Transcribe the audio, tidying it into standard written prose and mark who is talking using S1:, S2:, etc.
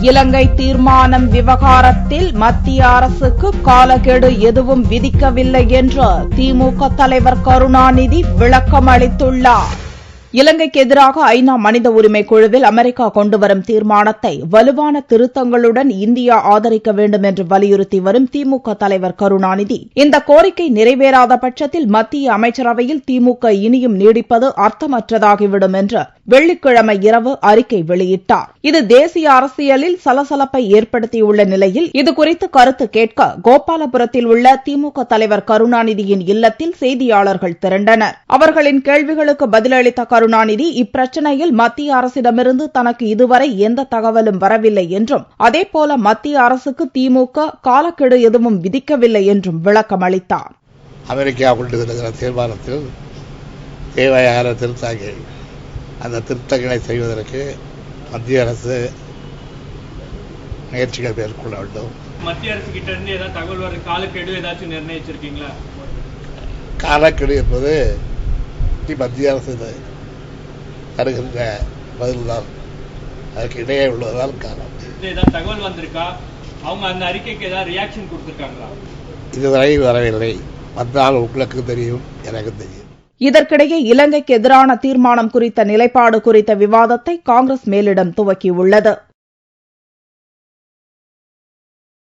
S1: இலங்கை தீர்மானம் விவகாரத்தில் மத்திய அரசுக்கு காலக்கெடு எதுவும் விதிக்கவில்லை என்று திமுக தலைவர் கருணாநிதி விளக்கம் அளித்துள்ளார். இலங்கைக்கு எதிராக ஐநா மனித உரிமை குழுவில் அமெரிக்கா கொண்டுவரும் தீர்மானத்தை வலுவான திருத்தங்களுடன் இந்தியா ஆதரிக்க வேண்டும் என்று வலியுறுத்தி வரும் திமுக தலைவர் கருணாநிதி இந்த கோரிக்கை நிறைவேறாத பட்சத்தில் மத்திய அமைச்சரவையில் திமுக இனியும் நீடிப்பது அர்த்தமற்றதாகிவிடும் என்று வெள்ளிக்கிழமை இரவு அறிக்கை வெளியிட்டார். இது தேசிய அரசியலில் சலசலப்பை ஏற்படுத்தியுள்ள நிலையில் இதுகுறித்து கருத்து கேட்க கோபாலபுரத்தில் உள்ள திமுக தலைவர் கருணாநிதியின் இல்லத்தில் செய்தியாளர்கள் திரண்டனர். அவர்களின் கேள்விகளுக்கு பதிலளித்த கருணாநிதி இப்பிரச்சினையில் மத்திய அரசிடமிருந்து தனக்கு இதுவரை எந்த தகவலும் வரவில்லை என்றும் அதேபோல மத்திய அரசுக்கு திமுக காலக்கெடு எதுவும் விதிக்கவில்லை என்றும் விளக்கம் அளித்தார்.
S2: அமெரிக்கா கொண்டு வருகிற தீர்மானத்தில் தேவையான திருத்தங்கள் அந்த திருத்தங்களை செய்வதற்கு மத்திய அரசு முயற்சிகள் மேற்கொள்ள வேண்டும்.
S3: மத்திய அரசு கிட்ட இருந்து ஏதாவது தகவல் வர காலக்கெடு ஏதாச்சும் நிர்ணயிச்சிருக்கீங்களா?
S2: காலக்கெடு என்பது மத்திய அரசு தருகின்ற பதில்தான், அதுக்கு இடையே உள்ளதால் காலம்.
S3: ஏதாவது தகவல் வந்திருக்கா? அவங்க அந்த அறிக்கைக்கு ஏதாவது ரியாக்ஷன் கொடுத்திருக்காங்களா?
S2: இதுவரை வரவில்லை. வந்தால் உங்களுக்கு தெரியும், எனக்கு தெரியும்.
S1: இதற்கிடையே இலங்கைக்கு எதிரான தீர்மானம் குறித்த நிலைப்பாடு குறித்த விவாதத்தை காங்கிரஸ் மேலிடம் துவக்கியுள்ளது.